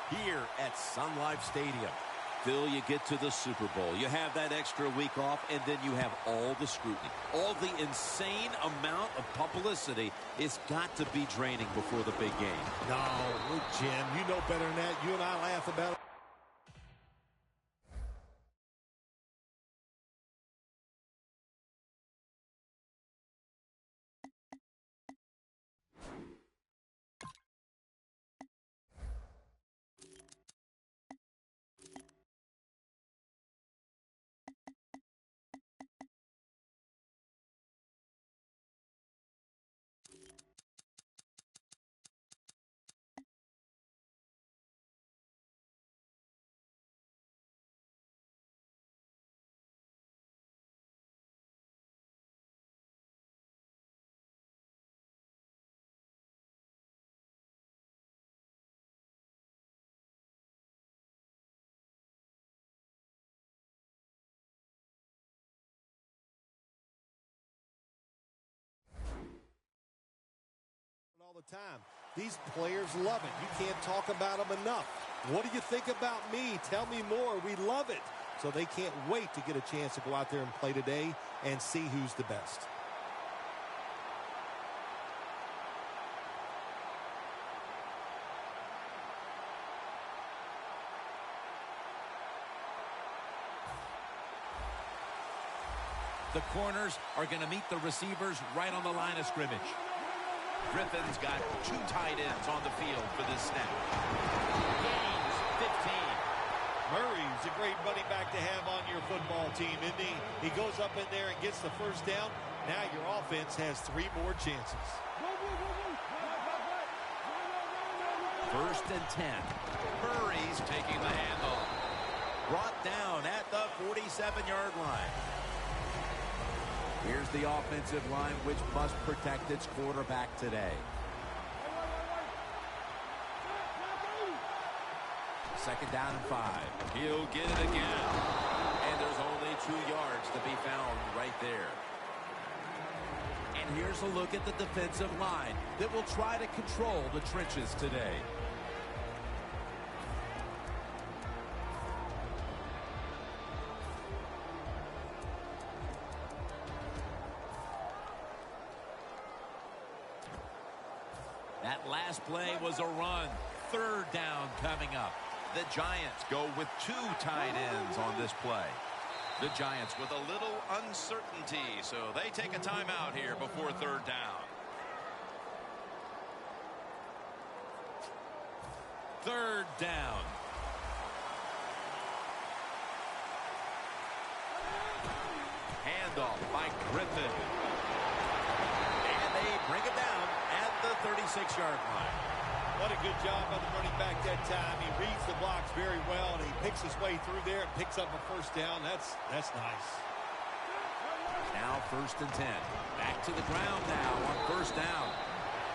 here at Sun Life Stadium. Phil, you get to the Super Bowl. You have that extra week off, and then you have all the scrutiny. All the insane amount of publicity. It's got to be draining before the big game. No, look, Jim, you know better than that. You and I laugh about it. All the time. These players love it. You can't talk about them enough. What do you think about me? Tell me more. We love it. So they can't wait to get a chance to go out there and play today and see who's the best. The corners are going to meet the receivers right on the line of scrimmage. Griffin's got two tight ends on the field for this snap. Gains 15. Murray's a great running back to have on your football team, isn't he? He goes up in there and gets the first down. Now your offense has 3 more chances. First and 10. Murray's taking the handoff. Brought down at the 47-yard line. Here's the offensive line, which must protect its quarterback today. Second down and 5. He'll get it again. And there's only 2 yards to be found right there. And here's a look at the defensive line that will try to control the trenches today. That last play was a run. Third down coming up. The Giants go with 2 tight ends on this play. The Giants with a little uncertainty, so they take a timeout here before third down. Third down. Handoff by Griffin. And they bring it down at the 36-yard line. What a good job by the running back that time. He reads the blocks very well, and he picks his way through there and picks up a first down. That's nice. Now first and 10. Back to the ground now on first down.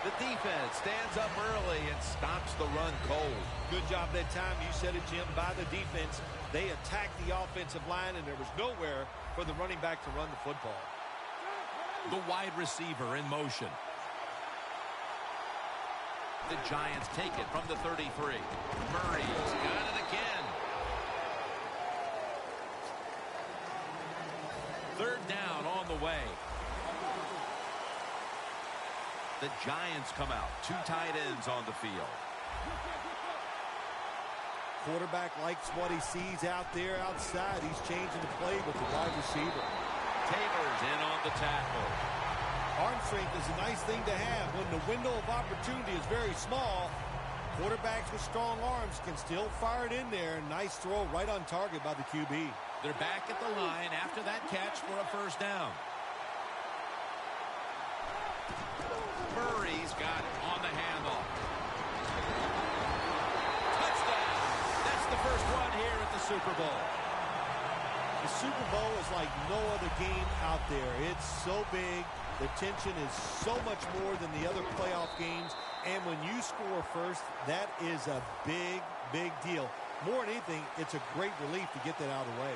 The defense stands up early and stops the run cold. Good job that time. You said it, Jim, by the defense. They attacked the offensive line, and there was nowhere for the running back to run the football. The wide receiver in motion. The Giants take it from the 33. Murray's got it again. Third down on the way. The Giants come out. 2 tight ends on the field. Quarterback likes what he sees out there outside. He's changing the play with the wide receiver. Taylor's in on the tackle. Arm strength is a nice thing to have. When the window of opportunity is very small, quarterbacks with strong arms can still fire it in there. Nice throw right on target by the QB. They're back at the line after that catch for a first down. Murray's got it on the handoff. Touchdown! That's the first one here at the Super Bowl. The Super Bowl is like no other game out there. It's so big. The tension is so much more than the other playoff games. And when you score first, that is a big, big deal. More than anything, it's a great relief to get that out of the way.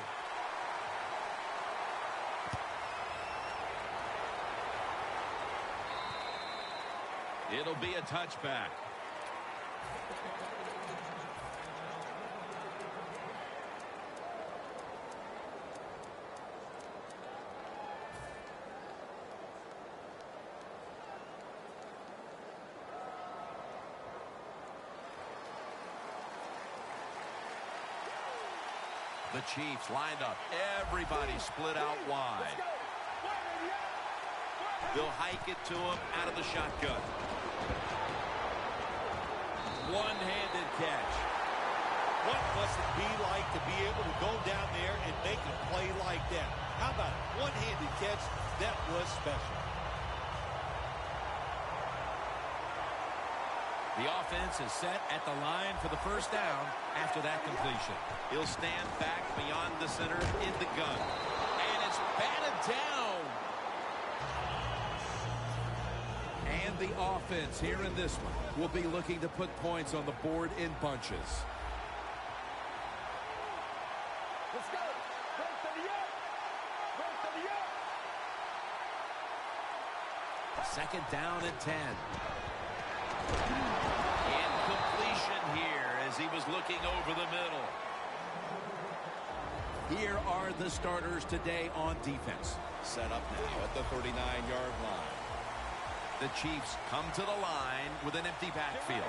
It'll be a touchback. The Chiefs lined up. Everybody split out wide. They'll hike it to him out of the shotgun. One-handed catch. What must it be like to be able to go down there and make a play like that? How about it? One-handed catch? That was special. The offense is set at the line for the first down after that completion. He'll stand back beyond the center in the gun. And it's batted down. And the offense here in this one will be looking to put points on the board in bunches. Let's go. Run to the yard. Run to the yard. Second down and 10. Incompletion here as he was looking over the middle. Here are the starters today on defense. Set up now at the 39-yard line. The Chiefs come to the line with an empty backfield.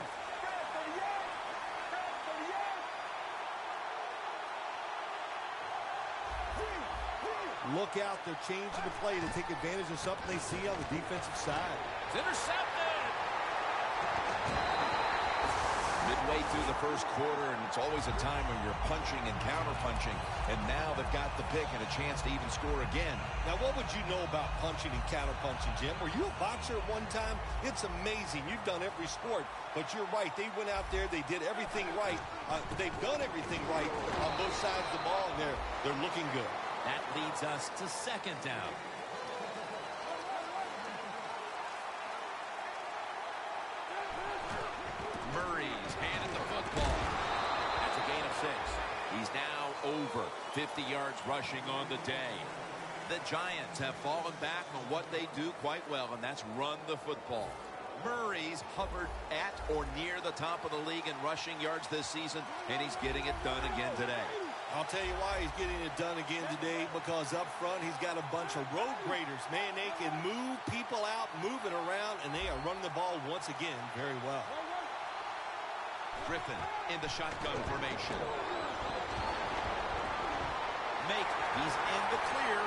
Look out, they're changing the play to take advantage of something they see on the defensive side. It's intercepted. Midway through the first quarter, and it's always a time when you're punching and counter-punching. And now they've got the pick and a chance to even score again. Now, what would you know about punching and counter-punching, Jim? Were you a boxer at one time? It's amazing. You've done every sport. But you're right. They went out there. They did everything right. They've done everything right on both sides of the ball, and they're looking good. That leads us to second down. Murray's handed the football. That's a gain of 6. He's now over 50 yards rushing on the day. The Giants have fallen back on what they do quite well, and that's run the football. Murray's hovered at or near the top of the league in rushing yards this season, and he's getting it done again today. I'll tell you why he's getting it done again today, because up front he's got a bunch of road graders. Man, they can move people out, move it around, and they are running the ball once again very well. Griffin in the shotgun formation. He's in the clear.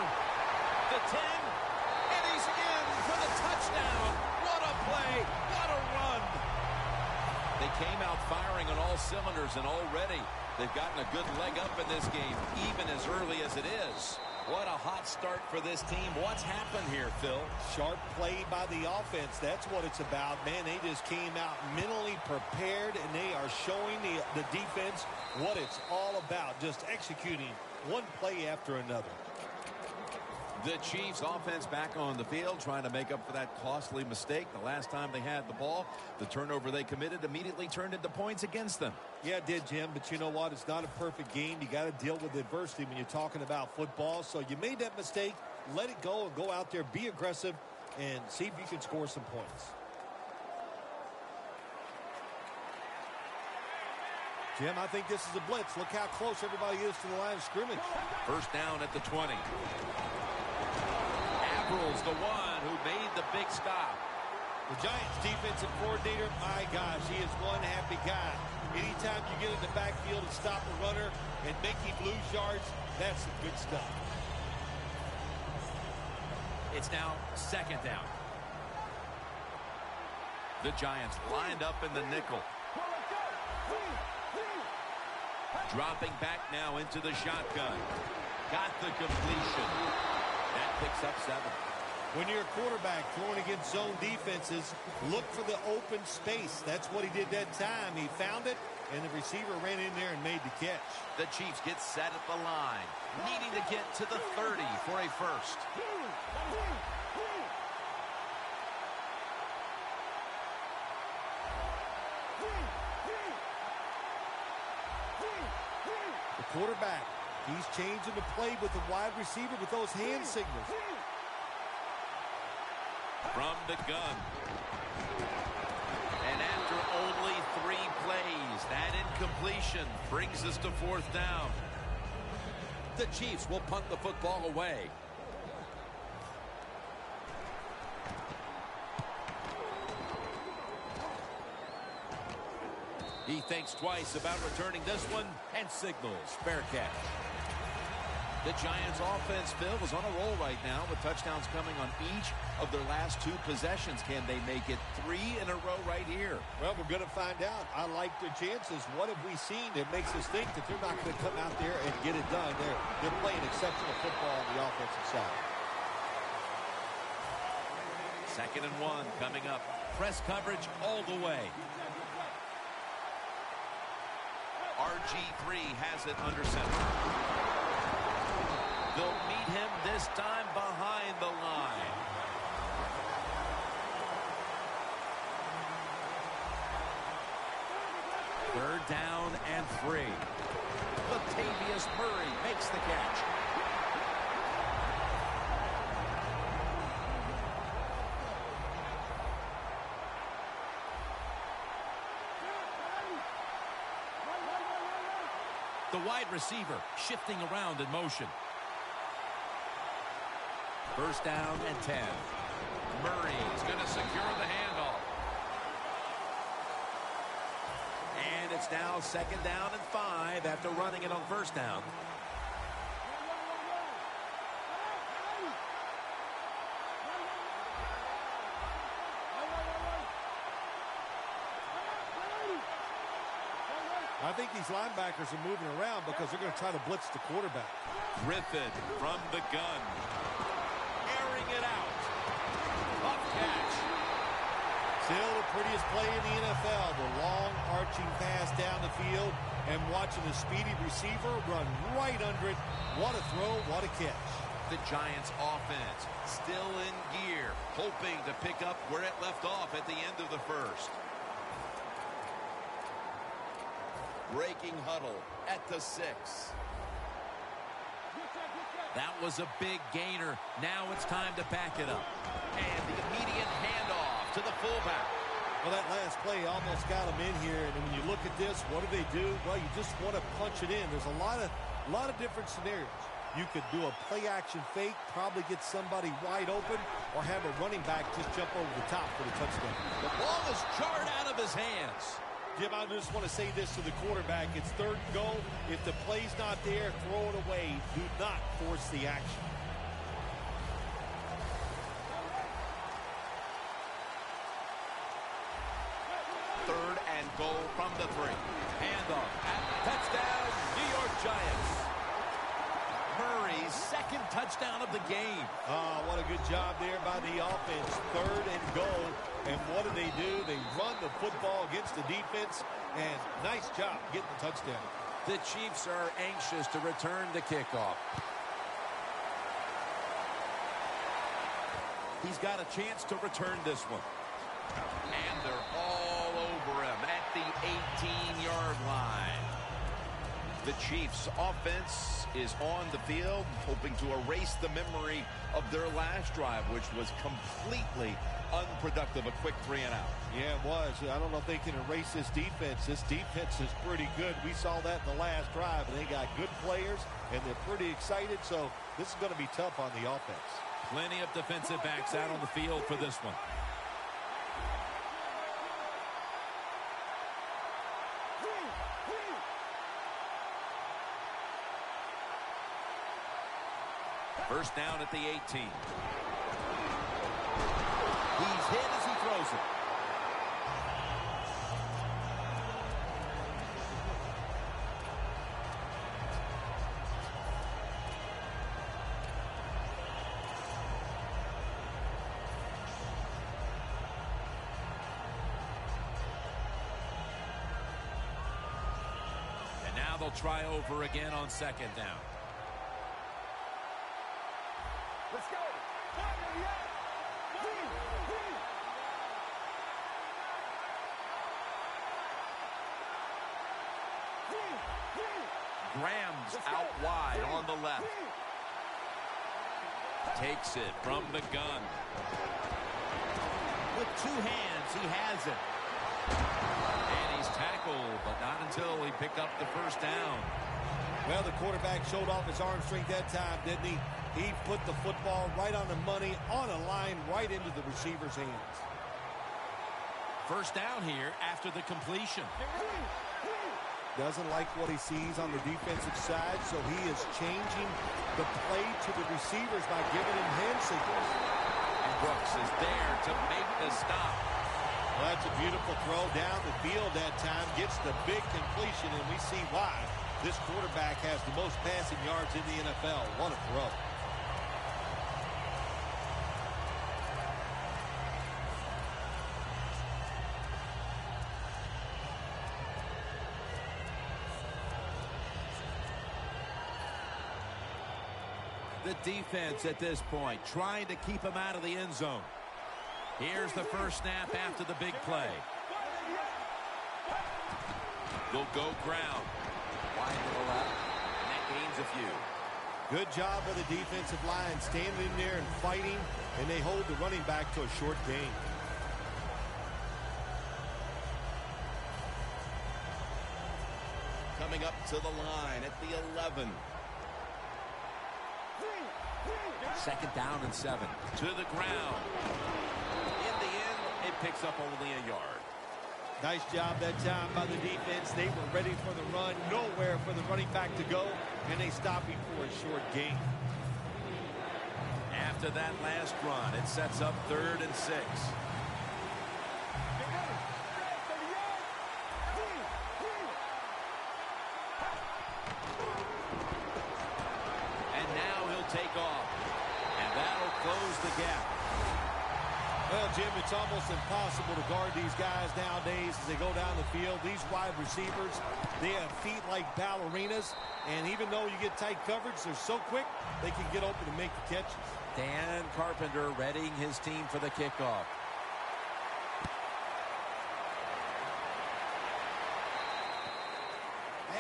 The 10, and he's in for the touchdown. What a play, what a run. They came out firing on all cylinders, and already they've gotten a good leg up in this game, even as early as it is. What a hot start for this team. What's happened here, Phil? Sharp play by the offense. That's what it's about. Man, they just came out mentally prepared, and they are showing the defense what it's all about, just executing one play after another. The Chiefs offense back on the field, trying to make up for that costly mistake the last time they had the ball. The turnover they committed immediately turned into points against them. Yeah, it did, Jim, but you know what? It's not a perfect game. You got to deal with adversity when you're talking about football. So you made that mistake, let it go, and go out there, be aggressive, and see if you can score some points. Jim, I think this is a blitz. Look how close everybody is to the line of scrimmage. First down at the 20. Avril's the one who made the big stop. The Giants defensive coordinator, my gosh, he is one happy guy. Anytime you get in the backfield and stop a runner and make him lose yards, that's some good stuff. It's now second down. The Giants lined up in the nickel. Dropping back now into the shotgun. Got the completion. That picks up 7. When you're a quarterback throwing against zone defenses, look for the open space. That's what he did that time. He found it, and the receiver ran in there and made the catch. The Chiefs get set at the line, needing to get to the 30 for a first. The quarterback, he's changing the play with the wide receiver with those hand signals. From the gun. And after only 3 plays, that incompletion brings us to 4th down. The Chiefs will punt the football away. He thinks twice about returning this one and signals fair catch. The Giants offense, Phil, is on a roll right now with touchdowns coming on each of their last 2 possessions. Can they make it 3 in a row right here? Well, we're going to find out. I like their chances. What have we seen that makes us think that they're not going to come out there and get it done? They're playing exceptional football on the offensive side. 2nd and 1 coming up. Press coverage all the way. RG3 has it under center. They'll meet him this time behind the line. Third down and 3. Latavius Murray makes the catch. The wide receiver shifting around in motion. First down and 10. Murray's going to secure the handoff. And it's now 2nd down and 5 after running it on first down. I think these linebackers are moving around because they're going to try to blitz the quarterback. Griffin from the gun. Airing it out. Tough catch. Still the prettiest play in the NFL. The long arching pass down the field and watching the speedy receiver run right under it. What a throw, what a catch. The Giants offense still in gear, hoping to pick up where it left off at the end of the first. Breaking huddle at the 6. That was a big gainer. Now it's time to back it up. And the immediate handoff to the fullback. Well, that last play almost got them in here. And when you look at this, what do? Well, you just want to punch it in. There's a lot of different scenarios. You could do a play-action fake, probably get somebody wide open, or have a running back just jump over the top for the touchdown. The ball is jarred out of his hands. Jim, I just want to say this to the quarterback. It's 3rd and goal. If the play's not there, throw it away. Do not force the action. Third and goal from the 3. Handoff. Touchdown, New York Giants. Murray's 2nd touchdown of the game. Oh, what a good job there by the offense. 3rd and goal. And what do? They run the football against the defense. And nice job getting the touchdown. The Chiefs are anxious to return the kickoff. He's got a chance to return this one. And they're all over him at the 18-yard line. The Chiefs offense is on the field, hoping to erase the memory of their last drive, which was completely unproductive, a quick 3 and out. Yeah, it was. I don't know if they can erase this defense. This defense is pretty good. We saw that in the last drive, and they got good players, and they're pretty excited, so this is going to be tough on the offense. Plenty of defensive backs out on the field for this one. First down at the 18. He's hit as he throws it. And now they'll try over again on 2nd down. Let's go. Graham's out wide on the left. Takes it from the gun. With 2 hands, he has it. And he's tackled, but not until he picked up the first down. Well, the quarterback showed off his arm strength that time, didn't he? He put the football right on the money, on a line, right into the receiver's hands. First down here after the completion. doesn't like what he sees on the defensive side, so he is changing the play to the receivers by giving him hand signals. And Brooks is there to make the stop. Well, that's a beautiful throw down the field that time. Gets the big completion, and we see why this quarterback has the most passing yards in the NFL. What a throw. The defense at this point trying to keep him out of the end zone. Here's the first snap after the big play. They'll go ground. Wide to the left, and that gains a few. Good job of the defensive line standing in there and fighting, and they hold the running back to a short gain. Coming up to the line at the 11. Second down and 7. To the ground. In the end, it picks up only a yard. Nice job that time by the defense. They were ready for the run. Nowhere for the running back to go, and they stop him for a short gain. After that last run, it sets up 3rd and 6. And now he'll take off. And that'll close the gap. Well, Jim, it's almost impossible to guard these guys nowadays as they go down the field. These wide receivers, they have feet like ballerinas. And even though you get tight coverage, they're so quick, they can get open and make the catches. Dan Carpenter readying his team for the kickoff.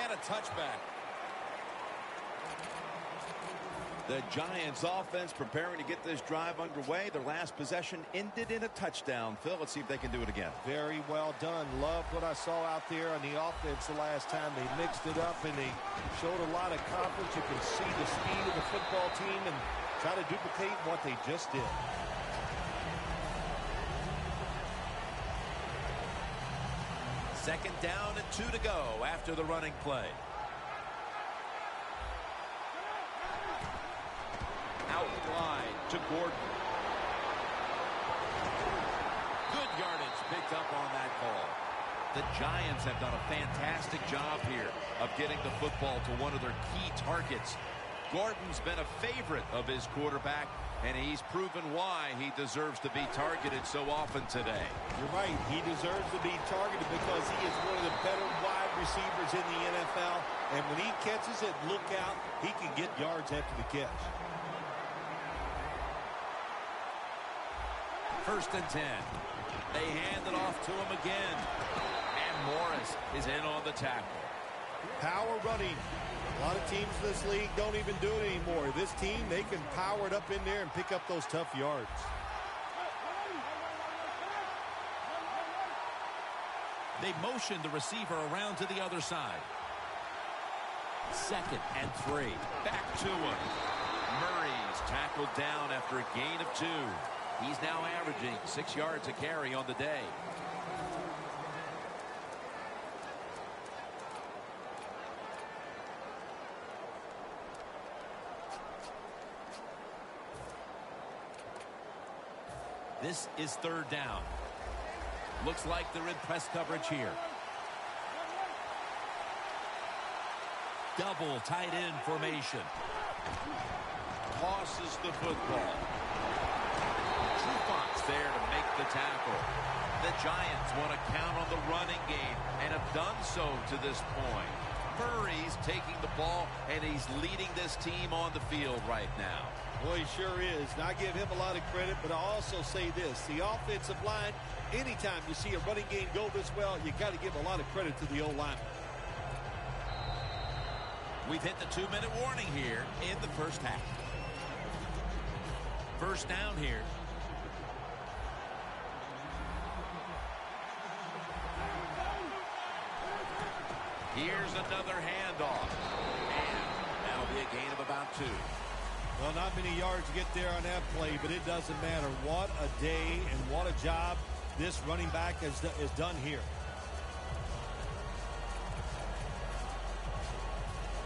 And a touchback. The Giants offense preparing to get this drive underway. Their last possession ended in a touchdown. Phil, let's see if they can do it again. Very well done. Loved what I saw out there on the offense the last time. They mixed it up and they showed a lot of confidence. You can see the speed of the football team and try to duplicate what they just did. Second down and 2 to go after the running play. Out wide to Gordon. Good yardage picked up on that call. The Giants have done a fantastic job here of getting the football to one of their key targets. Gordon's been a favorite of his quarterback, and he's proven why he deserves to be targeted so often today. You're right. He deserves to be targeted because he is one of the better wide receivers in the NFL. And when he catches it, look out. He can get yards after the catch. 1st and 10. They hand it off to him again. And Morris is in on the tackle. Power running. A lot of teams in this league don't even do it anymore. This team, they can power it up in there and pick up those tough yards. They motion the receiver around to the other side. 2nd and 3. Back to him. Murray's tackled down after a gain of 2. He's now averaging 6 yards a carry on the day. This is 3rd down. Looks like they're in press coverage here. Double tight end formation. Tosses the football. Trufont's there to make the tackle. The Giants want to count on the running game and have done so to this point. Murray's taking the ball, and he's leading this team on the field right now. Well, he sure is. And I give him a lot of credit, but I also say this. The offensive line, anytime you see a running game go this well, you got to give a lot of credit to the O-line. We've hit the 2-minute warning here in the first half. First down here. Here's another handoff. And that'll be a gain of about 2. Well, not many yards to get there on that play, but it doesn't matter. What a day and what a job this running back has done here.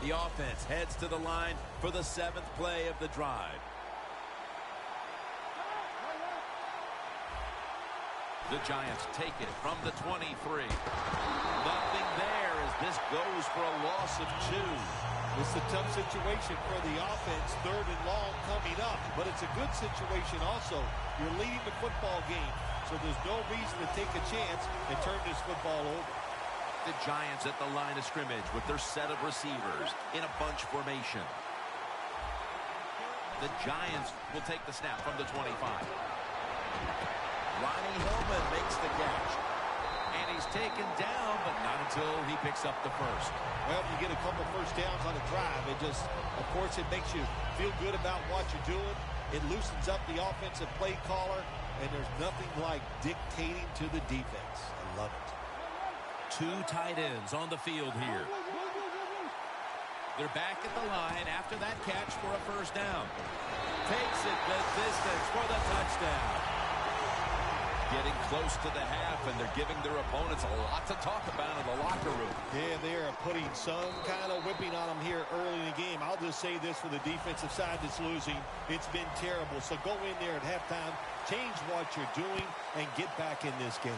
The offense heads to the line for the 7th play of the drive. The Giants take it from the 23. Nothing there as this goes for a loss of 2. It's a tough situation for the offense, 3rd and long coming up, but it's a good situation also. You're leading the football game, so there's no reason to take a chance and turn this football over. The Giants at the line of scrimmage with their set of receivers in a bunch formation. The Giants will take the snap from the 25. Ronnie Hillman makes the catch. And he's taken down, but not until he picks up the first. Well, you get a couple first downs on a drive. It just, of course, it makes you feel good about what you're doing. It loosens up the offensive play caller, and there's nothing like dictating to the defense. I love it. 2 tight ends on the field here. They're back at the line after that catch for a first down. Takes it the distance for the touchdown. Getting close to the half, and they're giving their opponents a lot to talk about in the locker room. Yeah, they are putting some kind of whipping on them here early in the game. I'll just say this for the defensive side that's losing. It's been terrible. So go in there at halftime, change what you're doing, and get back in this game.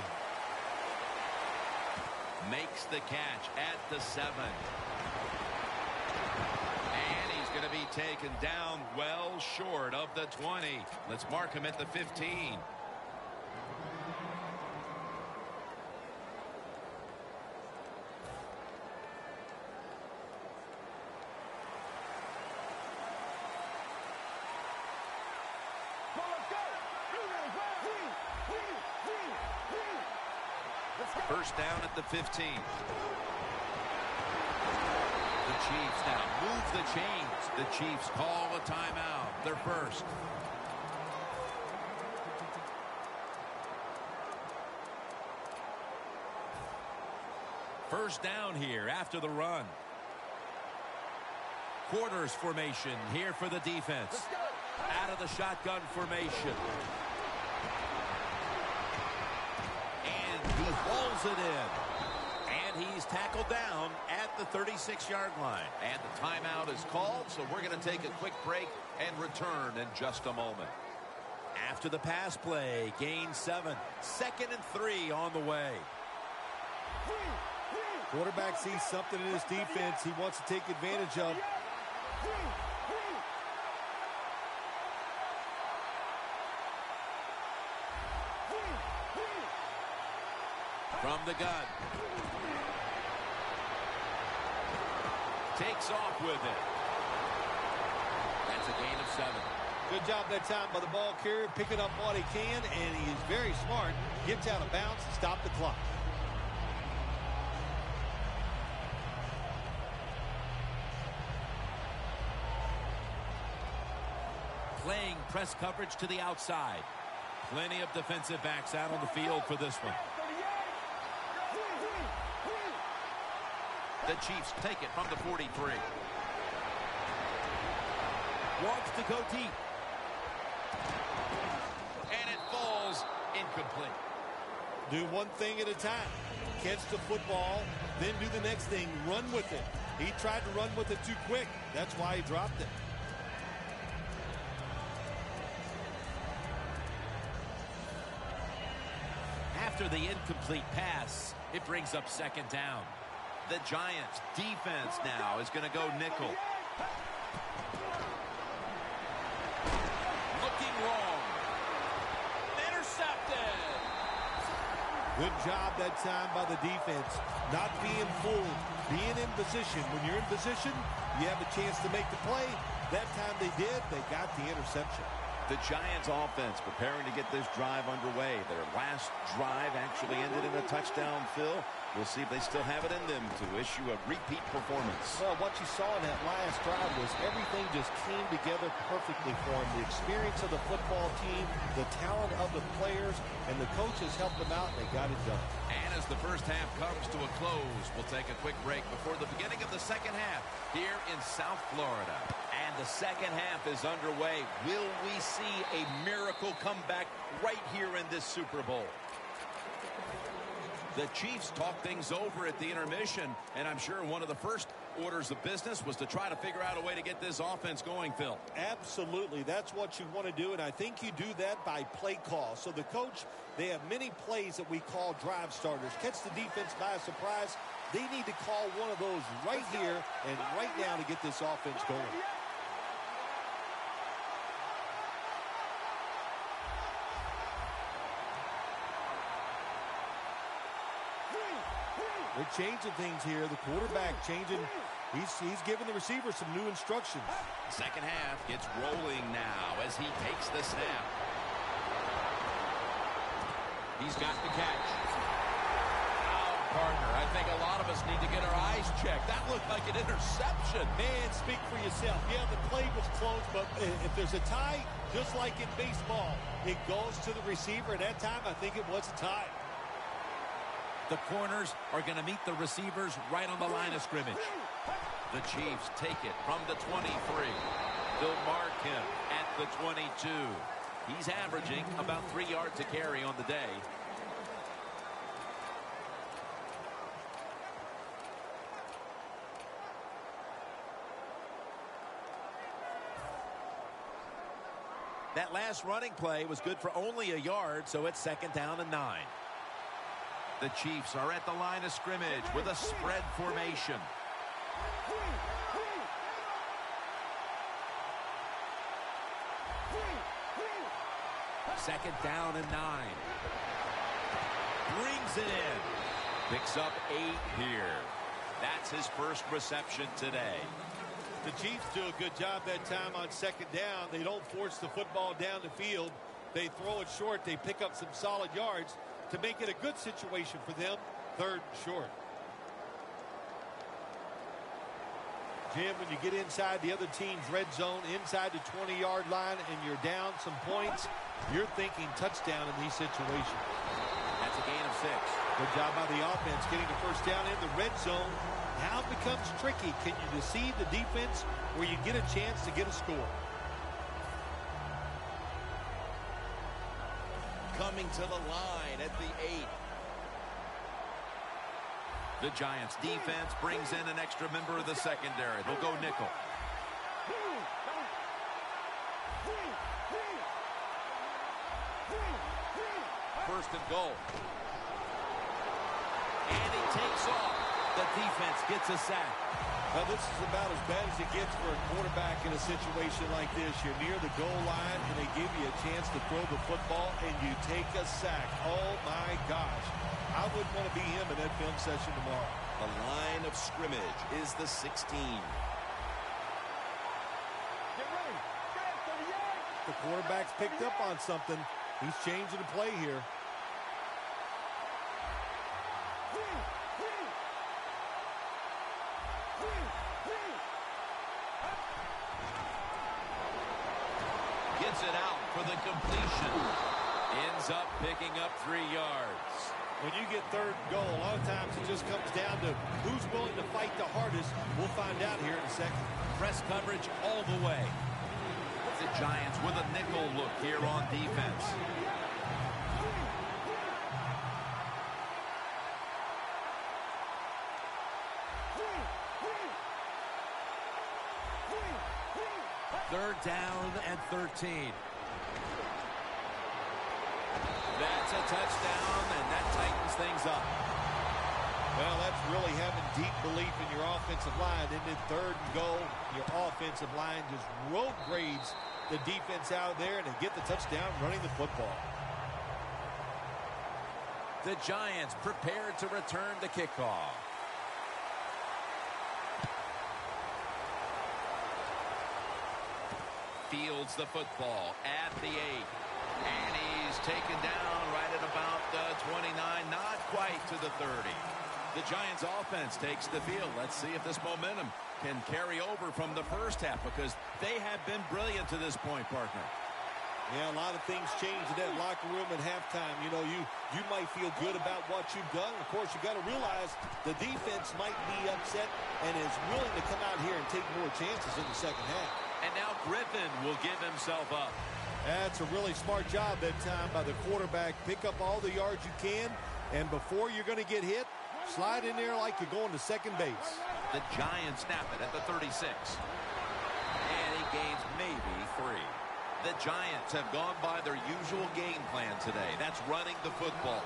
Makes the catch at the 7. And he's going to be taken down well short of the 20. Let's mark him at the 15. First down at the 15. The Chiefs now move the chains. The Chiefs call a timeout. They're first. First down here after the run. Quarters formation here for the defense. Out of the shotgun formation. He hauls it in. And he's tackled down at the 36-yard line. And the timeout is called, so we're going to take a quick break and return in just a moment. After the pass play, gain 7. 2nd and 3 on the way. Quarterback sees something in his defense he wants to take advantage of. From the gun. Takes off with it. That's a gain of 7. Good job that time by the ball carrier, picking up what he can, and he is very smart. Gets out of bounds and stop the clock. Playing press coverage to the outside. Plenty of defensive backs out on the field for this one. The Chiefs take it from the 43. Wants to go deep. And it falls incomplete. Do one thing at a time. Catch the football, then do the next thing. Run with it. He tried to run with it too quick. That's why he dropped it. After the incomplete pass, it brings up 2nd down. The Giants defense now is going to go nickel. Looking wrong. Intercepted. Good job that time by the defense. Not being fooled. Being in position. When you're in position, you have a chance to make the play. That time they did. They got the interception. The Giants offense preparing to get this drive underway. Their last drive actually ended in a touchdown, Phil. We'll see if they still have it in them to issue a repeat performance. Well, what you saw in that last drive was everything just came together perfectly for them. The experience of the football team, the talent of the players, and the coaches helped them out, and they got it done. And as the first half comes to a close, we'll take a quick break before the beginning of the second half here in South Florida. And the second half is underway. Will we see a miracle comeback right here in this Super Bowl? The Chiefs talked things over at the intermission, and I'm sure one of the first orders of business was to try to figure out a way to get this offense going, Phil. Absolutely. That's what you want to do, and I think you do that by play call. So the coach, they have many plays that we call drive starters. Catch the defense by surprise. They need to call one of those right here and right now to get this offense going. They're changing things here. The quarterback changing. He's giving the receiver some new instructions. Second half gets rolling now as he takes the snap. He's got the catch. Partner, I think a lot of us need to get our eyes checked. That looked like an interception. Man, speak for yourself. Yeah, the play was close, but if there's a tie, just like in baseball, it goes to the receiver, and that time I think it was a tie. The corners are going to meet the receivers right on the line of scrimmage. The Chiefs take it from the 23. They'll mark him at the 22. He's averaging about 3 yards a carry on the day. That last running play was good for only a yard, so it's 2nd down and 9. The Chiefs are at the line of scrimmage with a spread formation. Second down and 9. Brings it in. Picks up 8 here. That's his first reception today. The Chiefs do a good job that time on 2nd down. They don't force the football down the field. They throw it short. They pick up some solid yards to make it a good situation for them. 3rd and short. Jim, when you get inside the other team's red zone, inside the 20-yard line, and you're down some points, you're thinking touchdown in these situations. That's a gain of 6. Good job by the offense getting the first down in the red zone. Now it becomes tricky. Can you deceive the defense where you get a chance to get a score? Coming to the line at the 8. The Giants defense brings in an extra member of the secondary. They'll go nickel. First and goal. And he takes off. The defense gets a sack. Now, this is about as bad as it gets for a quarterback in a situation like this. You're near the goal line, and they give you a chance to throw the football, and you take a sack. Oh, my gosh. I wouldn't want to be him in that film session tomorrow. The line of scrimmage is the 16. Get ready. The quarterback's picked up on something. He's changing the play here. Gets it out for the completion. Ends up picking up 3 yards. When you get 3rd and goal, a lot of times it just comes down to who's willing to fight the hardest. We'll find out here in a second. Press coverage all the way. The Giants with a nickel look here on defense. Third down and 13. That's a touchdown, and that tightens things up. Well, that's really having deep belief in your offensive line. And then 3rd and goal, your offensive line just road grades the defense out there, and they get the touchdown running the football. The Giants prepared to return the kickoff. Fields the football at the 8. And he's taken down right at about 29, not quite to the 30. The Giants offense takes the field. Let's see if this momentum can carry over from the first half, because they have been brilliant to this point, partner. Yeah, a lot of things change in that locker room at halftime. You know, you might feel good about what you've done. Of course, you got to realize the defense might be upset and is willing to come out here and take more chances in the second half. And now Griffin will give himself up. That's a really smart job that time by the quarterback. Pick up all the yards you can And before you're going to get hit, slide in there like you're going to second base. The Giants snap it at the 36. And he gains maybe 3. The Giants have gone by their usual game plan today. That's running the football.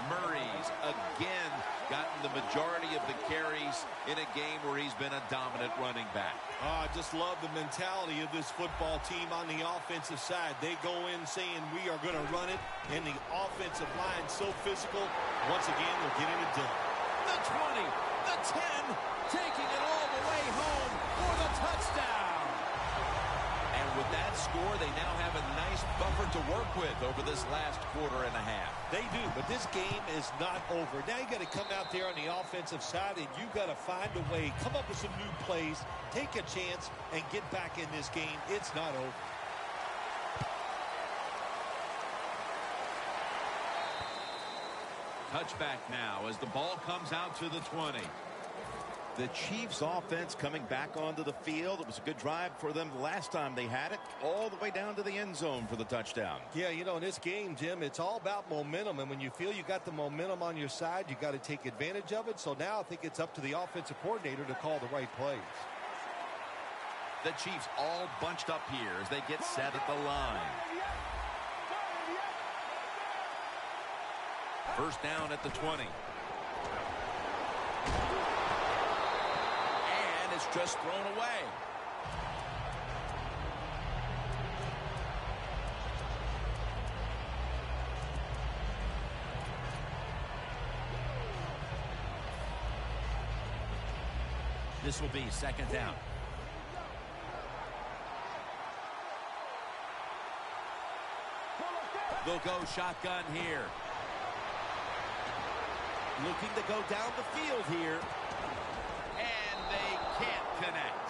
Murray's again gotten the majority of the carries in a game where he's been a dominant running back. I just love the mentality of this football team on the offensive side. They go in saying we are going to run it, and the offensive line so physical. Once again, they're getting it done. The 20, the 10, taking it all the way home for the touchdown. And with that score, they now have a nice buffer to work with over this last quarter and a half. They do, but this game is not over. Now you got to come out there on the offensive side, and you got to find a way, come up with some new plays, take a chance, and get back in this game. It's not over. Touchback now as the ball comes out to the 20. The Chiefs offense coming back onto the field. It was a good drive for them the last time they had it, all the way down to the end zone for the touchdown. Yeah, you know, in this game, Jim, it's all about momentum. And when you feel you got the momentum on your side, you got to take advantage of it. So now I think it's up to the offensive coordinator to call the right plays. The Chiefs all bunched up here as they get set at the line. First down at the 20. And it's just thrown away. This will be second down. They'll go shotgun here. Looking to go down the field here. And they can't connect.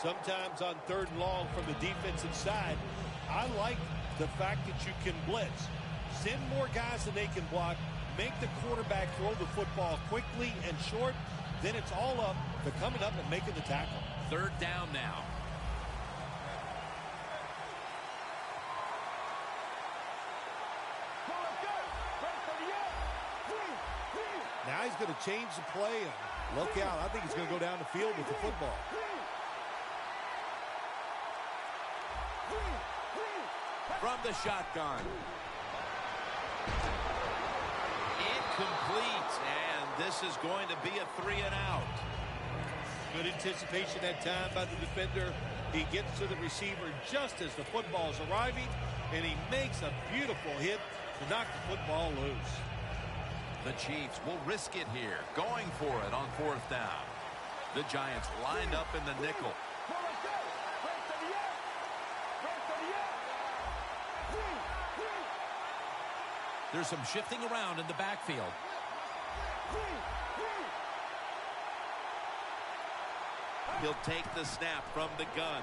Sometimes on 3rd and long from the defensive side, I like the fact that you can blitz. Send more guys than they can block. Make the quarterback throw the football quickly and short. Then it's all up to coming up and making the tackle. 3rd down now. Now he's going to change the play. And look out. I think he's going to go down the field with the football. From the shotgun. Incomplete. And this is going to be a 3-and-out. Good anticipation that time by the defender. He gets to the receiver just as the football is arriving. And he makes a beautiful hit to knock the football loose. The Chiefs will risk it here, going for it on 4th down. The Giants lined up in the nickel. There's some shifting around in the backfield. He'll take the snap from the gun.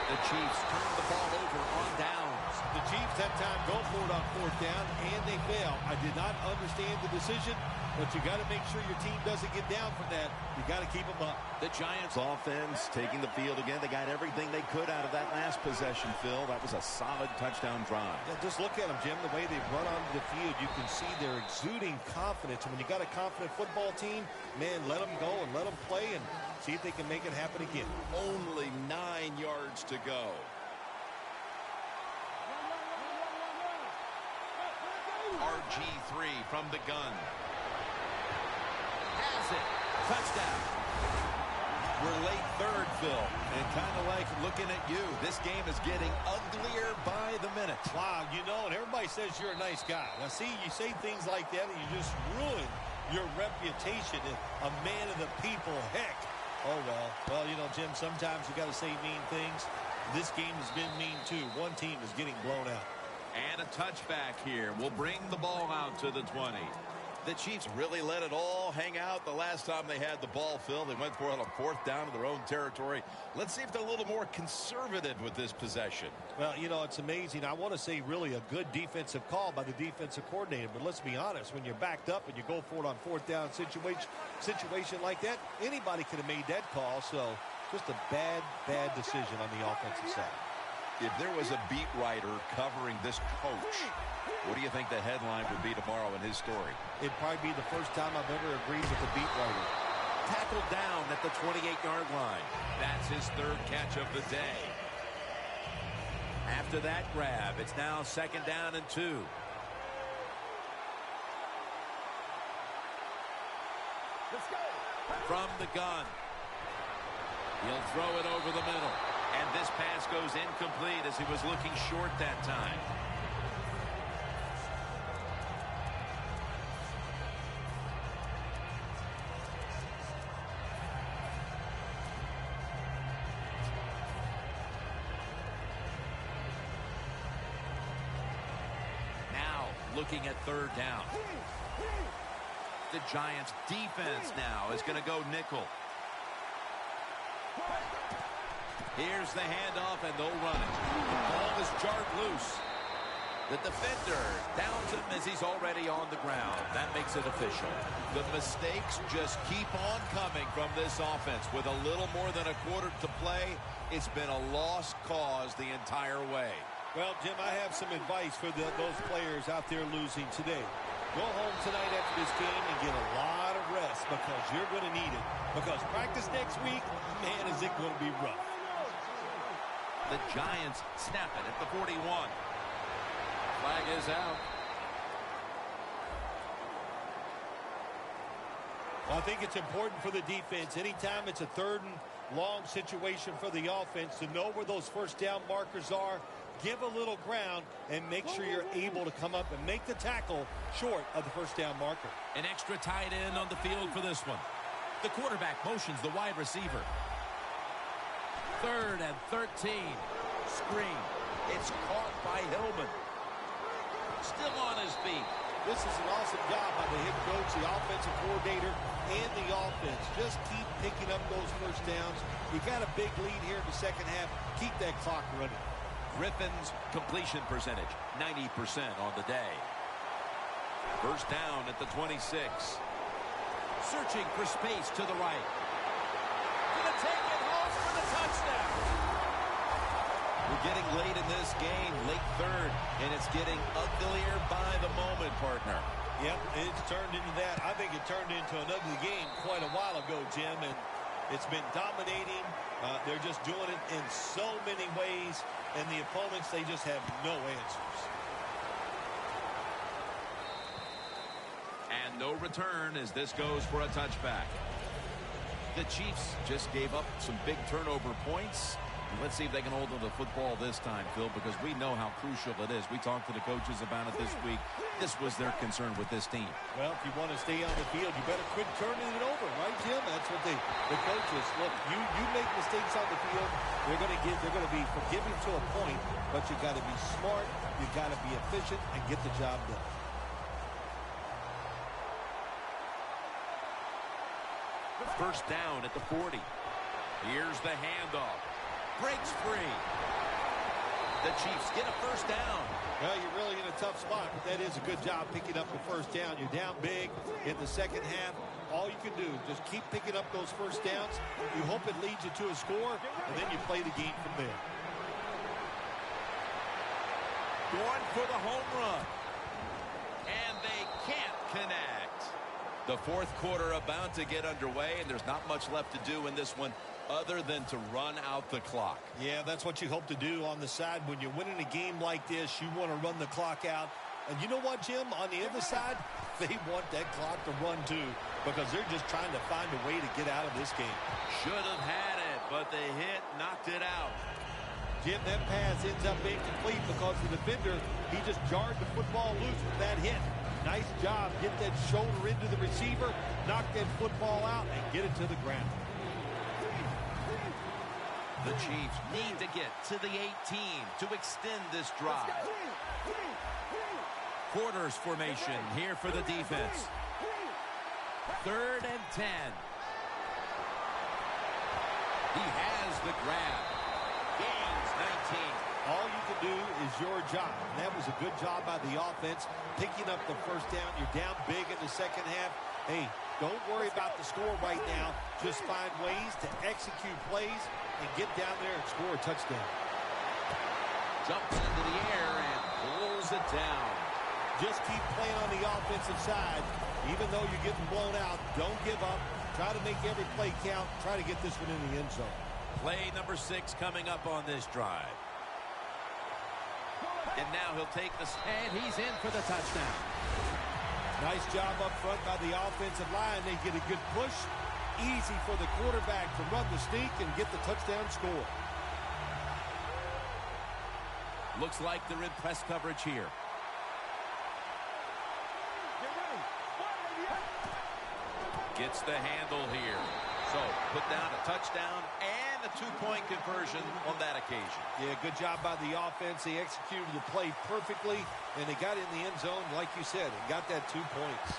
The Chiefs turn the ball over on downs. The Chiefs that time go for it on 4th down, and they fail. I did not understand the decision, but you got to make sure your team doesn't get down from that. You got to keep them up. The Giants offense taking the field again. They got everything they could out of that last possession, Phil. That was a solid touchdown drive. Yeah, just look at them, Jim, the way they run onto the field. You can see they're exuding confidence. And when you got a confident football team, man, let them go and let them play and see if they can make it happen again. Only 9 yards to go. RG3 from the gun. Has it. Touchdown. We're late 3rd, Phil. And kind of like looking at you, this game is getting uglier by the minute. Wow, you know, and everybody says you're a nice guy. Now, see, you say things like that and you just ruin your reputation as a man of the people. Heck. Oh, well. Well, you know, Jim, sometimes you got to say mean things. This game has been mean, too. One team is getting blown out. And a touchback here will bring the ball out to the 20. The Chiefs really let it all hang out the last time they had the ball, Phil. They went for it on 4th down in their own territory. Let's see if they're a little more conservative with this possession. Well, you know, it's amazing. I want to say really a good defensive call by the defensive coordinator. But let's be honest, when you're backed up and you go for it on 4th down situation like that, anybody could have made that call. So just a bad decision on the offensive side. If there was a beat writer covering this coach, what do you think the headline would be tomorrow in his story? It'd probably be the first time I've ever agreed with the beat writer. Tackled down at the 28-yard line. That's his third catch of the day. After that grab, it's now 2nd down and 2. Let's go. From the gun. He'll throw it over the middle. And this pass goes incomplete as he was looking short that time. Now looking at 3rd down. The Giants defense now is going to go nickel. Here's the handoff, and they'll run it. The ball is jarred loose. The defender downs him as he's already on the ground. That makes it official. The mistakes just keep on coming from this offense. With a little more than a quarter to play, it's been a lost cause the entire way. Well, Jim, I have some advice for those players out there losing today. Go home tonight after this game and get a lot of rest because you're going to need it. Because practice next week, man, is it going to be rough. The Giants snap it at the 41. Flag is out. Well, I think it's important for the defense. Anytime it's a 3rd and long situation for the offense to know where those first down markers are, give a little ground, and make sure you're able to come up and make the tackle short of the first down marker. An extra tight end on the field for this one. The quarterback motions the wide receiver. 3rd and 13. Screen. It's caught by Hillman. Still on his feet. This is an awesome job by the head coach, the offensive coordinator, and the offense. Just keep picking up those first downs. You got a big lead here in the second half. Keep that clock running. Griffin's completion percentage, 90% on the day. First down at the 26. Searching for space to the right. Gonna take it home for the touchdown. We're getting late in this game, late 3rd, and it's getting uglier by the moment, partner. Yep, it's turned into that. I think it turned into an ugly game quite a while ago, Jim, and it's been dominating. They're just doing it in so many ways, and the opponents, they just have no answers. And no return as this goes for a touchback. The Chiefs just gave up some big turnover points. Let's see if they can hold on to the football this time, Phil, because we know how crucial it is. We talked to the coaches about it this week. This was their concern with this team. Well, if you want to stay on the field, you better quit turning it over, right, Jim? That's what the coaches look. You make mistakes on the field, they're going to be forgiving to a point, but you got to be smart, you got to be efficient, and get the job done. First down at the 40. Here's the handoff. Breaks free. The Chiefs get a first down. Well, you're really in a tough spot, but that is a good job picking up the first down. You're down big in the second half. All you can do is just keep picking up those first downs. You hope it leads you to a score, and then you play the game from there. Going for the home run. And they can't connect. The 4th quarter about to get underway, and there's not much left to do in this one other than to run out the clock. Yeah, that's what you hope to do on the side. When you're winning a game like this, you want to run the clock out. And you know what, Jim? On the other side, they want that clock to run too, because they're just trying to find a way to get out of this game. Should have had it, but the hit knocked it out. Jim, that pass ends up being complete because the defender, he just jarred the football loose with that hit. Nice job. Get that shoulder into the receiver, knock that football out, and get it to the ground. The Chiefs need to get to the 18 to extend this drive. Quarters formation here for the defense. 3rd and 10. He has the grab. Gains 19. All you can do is your job. And that was a good job by the offense, picking up the first down. You're down big in the second half. Hey, don't worry about the score right now. Just find ways to execute plays and get down there and score a touchdown. Jumps into the air and pulls it down. Just keep playing on the offensive side. Even though you're getting blown out, don't give up. Try to make every play count. Try to get this one in the end zone. Play number 6 coming up on this drive. And now he'll take this, and he's in for the touchdown. Nice job up front by the offensive line. They get a good push. Easy for the quarterback to run the sneak and get the touchdown score. Looks like they're in press coverage here. Gets the handle here. So put down a touchdown and a 2-point conversion on that occasion. Yeah, good job by the offense. They executed the play perfectly, and they got in the end zone, like you said, and got that 2 points.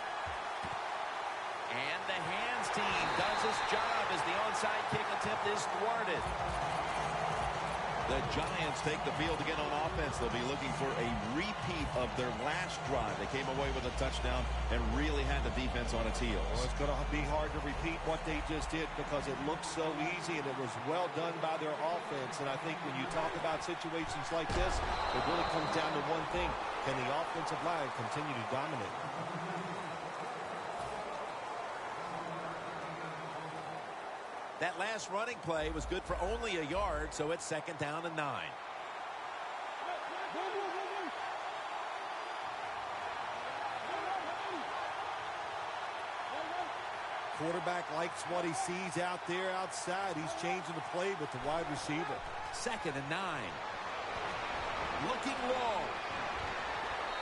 And the hands team does its job as the onside kick attempt is thwarted. The Giants take the field again on offense. They'll be looking for a repeat of their last drive. They came away with a touchdown and really had the defense on its heels. Well, it's going to be hard to repeat what they just did because it looks so easy and it was well done by their offense. And I think when you talk about situations like this, it really comes down to one thing. Can the offensive line continue to dominate? That last running play was good for only a yard, so it's 2nd down and 9. Quarterback likes what he sees out there outside. He's changing the play with the wide receiver. 2nd and 9. Looking low.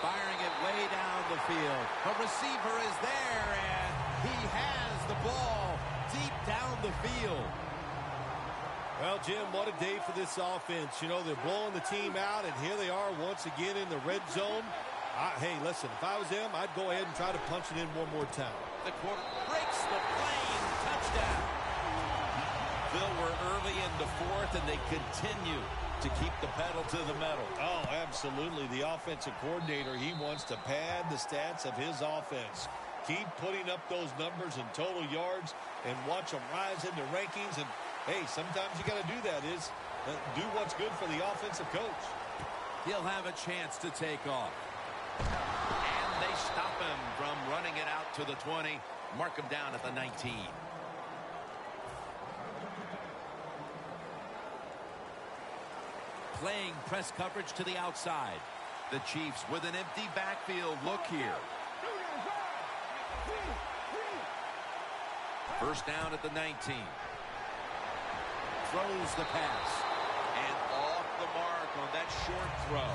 Firing it way down the field. A receiver is there, and he has the ball deep down the field. Well, Jim, what a day for this offense. You know, they're blowing the team out, and here they are once again in the red zone. Hey, listen, if I was them, I'd go ahead and try to punch it in one more time. The quarter breaks the plane. Touchdown. Phil, we're early in the 4th, and they continue to keep the pedal to the metal. Oh, absolutely. The offensive coordinator, he wants to pad the stats of his offense. Keep putting up those numbers in total yards and watch them rise in the rankings. And, hey, sometimes you got to do that is do what's good for the offensive coach. He'll have a chance to take off. And they stop him from running it out to the 20. Mark him down at the 19. Playing press coverage to the outside. The Chiefs with an empty backfield look here. 1st down at the 19. Throws the pass. And off the mark on that short throw.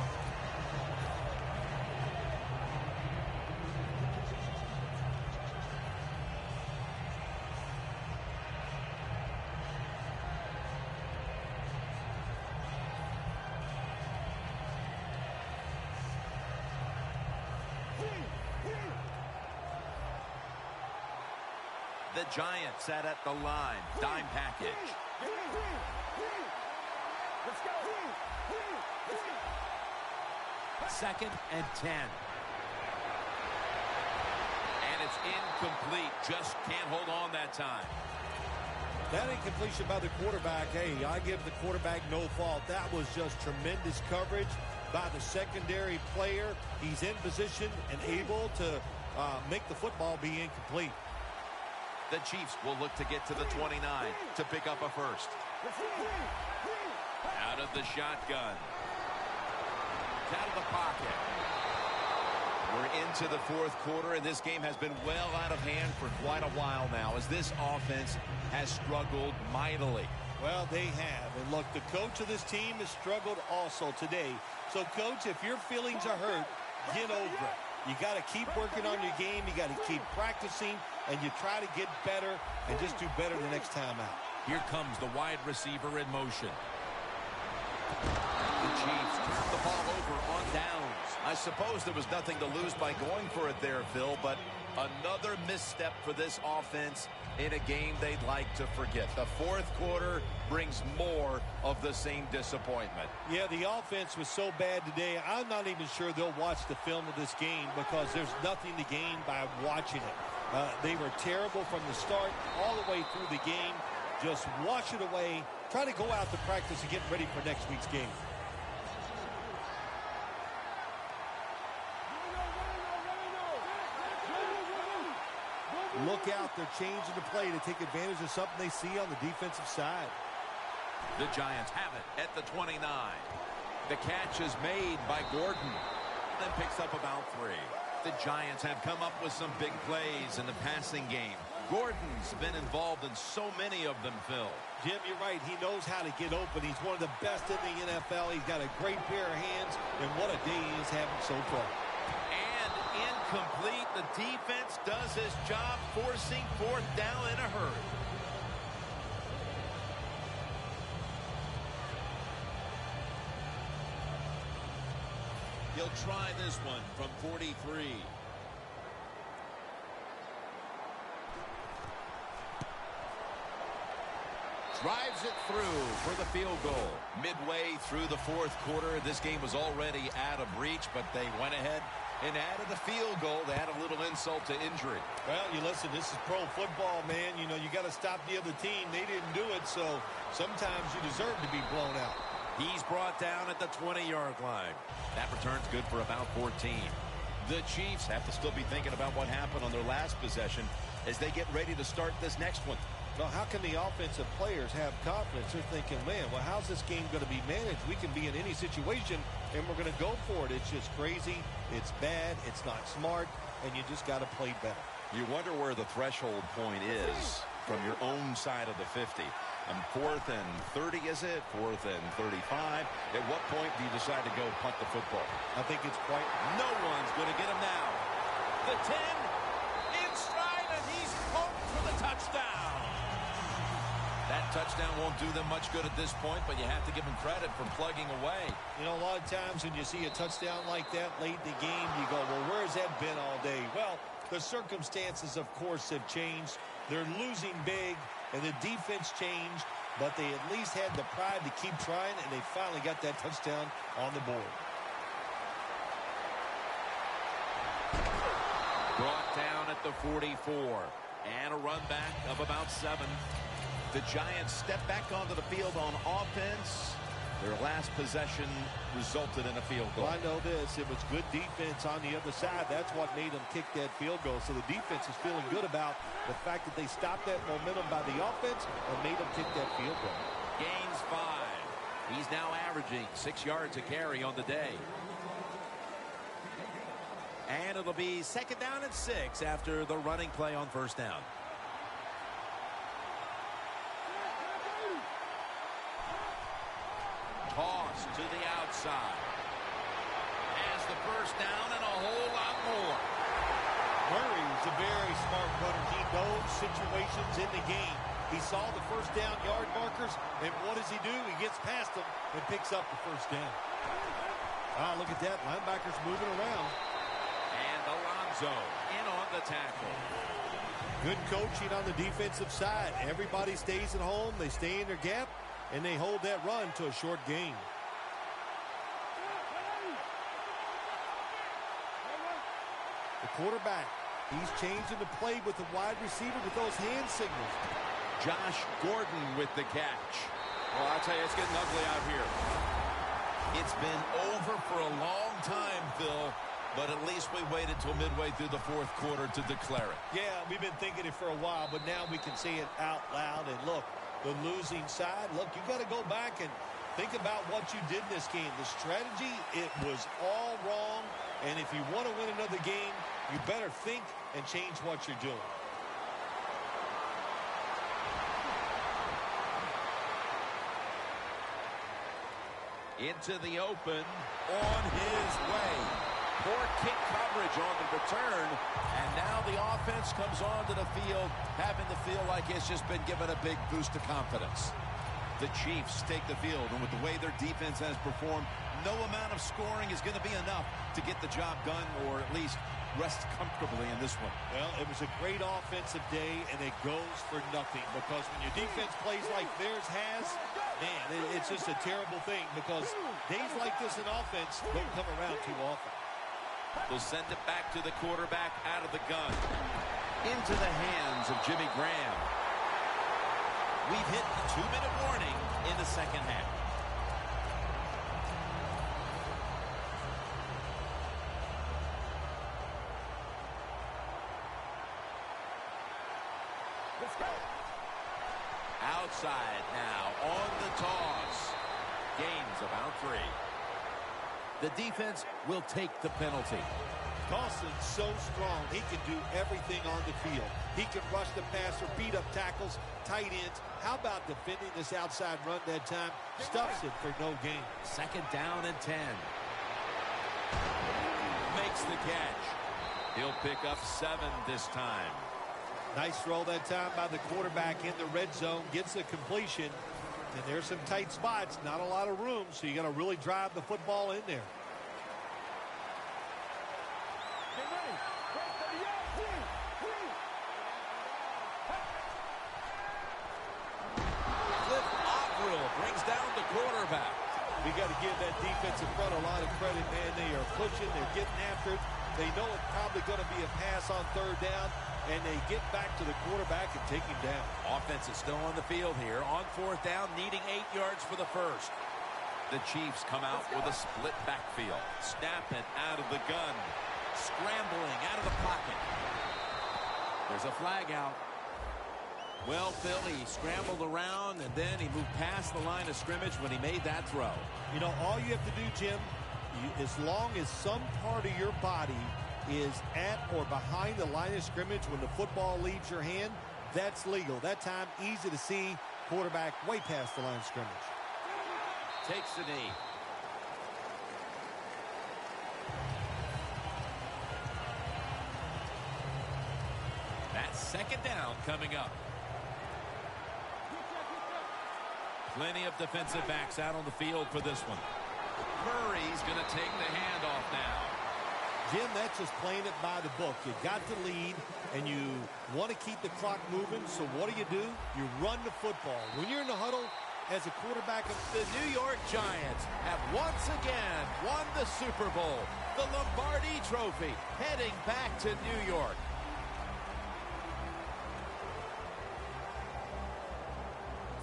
The Giants set at the line. Dime package. Let's go. 2nd and 10. And it's incomplete. Just can't hold on that time. That incompletion by the quarterback, hey, I give the quarterback no fault. That was just tremendous coverage by the secondary player. He's in position and able to make the football be incomplete. The Chiefs will look to get to the 29 to pick up a first. Out of the shotgun. Out of the pocket. We're into the 4th quarter, and this game has been well out of hand for quite a while now as this offense has struggled mightily. Well, they have. And look, the coach of this team has struggled also today. So, Coach, if your feelings are hurt, get over it. You got to keep working on your game. You got to keep practicing, and you try to get better and just do better the next time out. Here comes the wide receiver in motion. The Chiefs turn the ball over on downs. I suppose there was nothing to lose by going for it there, Phil, but another misstep for this offense in a game they'd like to forget. The 4th quarter brings more of the same disappointment. Yeah, the offense was so bad today, I'm not even sure they'll watch the film of this game because there's nothing to gain by watching it. They were terrible from the start all the way through the game. Just wash it away. Try to go out to practice and get ready for next week's game. look out. They're changing the play to take advantage of something they see on the defensive side. The Giants have it at the 29. The catch is made by Gordon. Then picks up about 3. The Giants have come up with some big plays in the passing game. Gordon's been involved in so many of them, Phil. Jim, you're right. He knows how to get open. He's one of the best in the NFL. He's got a great pair of hands, and what a day he is having so far. And incomplete. The defense does his job, forcing 4th down in a hurry. He'll try this one from 43. Drives it through for the field goal. Midway through the 4th quarter, this game was already out of reach, but they went ahead and added a field goal to add a little insult to injury. Well, you listen, this is pro football, man. You know, you got to stop the other team. They didn't do it, so sometimes you deserve to be blown out. He's brought down at the 20-yard line. That return's good for about 14. The Chiefs have to still be thinking about what happened on their last possession as they get ready to start this next one. Well, how can the offensive players have confidence? They're thinking, man, well, how's this game going to be managed? We can be in any situation, and we're going to go for it. It's just crazy. It's bad. It's not smart, and you just got to play better. You wonder where the threshold point is from your own side of the 50. 4th and 30, is it? 4th and 35. At what point do you decide to go punt the football? I think it's quite... No one's going to get him now. The 10 in stride, and he's home for the touchdown. That touchdown won't do them much good at this point, but you have to give them credit for plugging away. You know, a lot of times when you see a touchdown like that late in the game, you go, well, where's that been all day? Well, the circumstances, of course, have changed. They're losing big, and the defense changed, but they at least had the pride to keep trying, and they finally got that touchdown on the board. Brought down at the 44, and a run back of about 7. The Giants step back onto the field on offense. Their last possession resulted in a field goal. Well, I know this. It was good defense on the other side. That's what made them kick that field goal. So the defense is feeling good about the fact that they stopped that momentum by the offense and made them kick that field goal. Gains 5. He's now averaging 6 yards a carry on the day. And it'll be 2nd down and 6 after the running play on 1st down. Toss to the outside. Has the 1st down and a whole lot more. Murray's a very smart runner. He knows situations in the game. He saw the 1st down yard markers, and what does he do? He gets past them and picks up the 1st down. Ah, look at that. Linebackers moving around. And Alonso in on the tackle. Good coaching on the defensive side. Everybody stays at home. They stay in their gap, and they hold that run to a short gain. The quarterback, he's changing the play with the wide receiver with those hand signals. Josh Gordon with the catch. Well, I'll tell you, it's getting ugly out here. It's been over for a long time, Phil, but at least we waited till midway through the 4th quarter to declare it. Yeah, we've been thinking it for a while, but now we can say it out loud. And look, the losing side, look, you got to go back and think about what you did in this game. The strategy, it was all wrong. And if you want to win another game, you better think and change what you're doing. Into the open, on his way. Poor kick coverage on the return, and now the offense comes onto the field, having to feel like it's just been given a big boost of confidence. The Chiefs take the field, and with the way their defense has performed, no amount of scoring is going to be enough to get the job done, or at least rest comfortably in this one. Well, it was a great offensive day, and it goes for nothing, because when your defense plays like theirs has, man, it's just a terrible thing, because days like this in offense don't come around too often. They'll send it back to the quarterback out of the gun. Into the hands of Jimmy Graham. We've hit the 2-minute warning in the 2nd half. Let's go. Outside now on the toss. Gains about 3. The defense will take the penalty. Dawson's so strong, he can do everything on the field. He can rush the passer, beat up tackles, tight ends. How about defending this outside run that time? Stuffs it for no gain. 2nd down and 10. Makes the catch. He'll pick up 7 this time. Nice throw that time by the quarterback in the red zone. Gets the completion. And there's some tight spots. Not a lot of room, so you got to really drive the football in there. Get ready. Break for the yard. Cliff Averill brings down the quarterback. We got to give that defensive front a lot of credit, man. They are pushing. They're getting after it. They know it's probably going to be a pass on 3rd down, and they get back to the quarterback and take him down. Offense is still on the field here. On 4th down, needing 8 yards for the first. The Chiefs come out with a split backfield. Snap it out of the gun. Scrambling out of the pocket. There's a flag out. Well, Phil, he scrambled around, and then he moved past the line of scrimmage when he made that throw. You know, all you have to do, Jim, as long as some part of your body is at or behind the line of scrimmage when the football leaves your hand, that's legal. That time, easy to see, quarterback way past the line of scrimmage. Takes the knee. That's 2nd down coming up. Plenty of defensive backs out on the field for this one. Murray's going to take the handoff now. Jim, that's just playing it by the book. You got the lead, and you want to keep the clock moving, so what do? You run the football. When you're in the huddle as a quarterback, the New York Giants have once again won the Super Bowl. The Lombardi Trophy heading back to New York.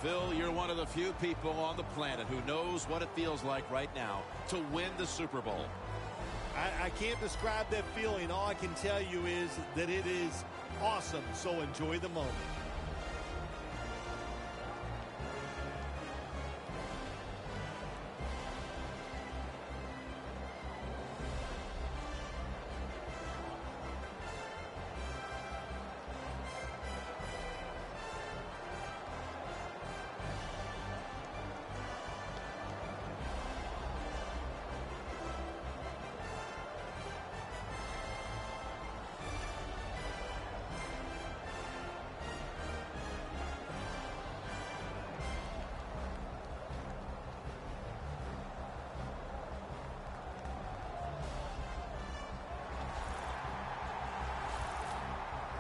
Phil, you're one of the few people on the planet who knows what it feels like right now to win the Super Bowl. I can't describe that feeling. All I can tell you is that it is awesome, so enjoy the moment.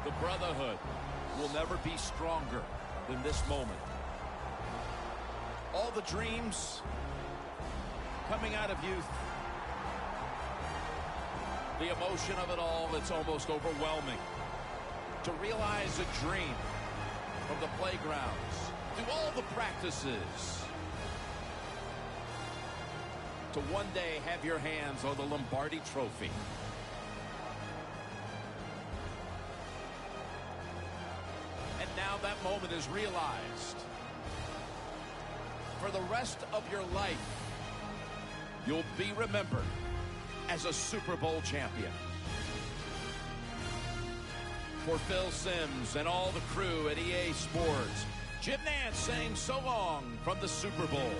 The brotherhood will never be stronger than this moment. All the dreams coming out of youth. The emotion of it all, it's almost overwhelming. To realize a dream from the playgrounds, through all the practices, to one day have your hands on the Lombardi Trophy. And now that moment is realized. For the rest of your life, you'll be remembered as a Super Bowl champion. For Phil Simms and all the crew at EA Sports, Jim Nantz saying so long from the Super Bowl.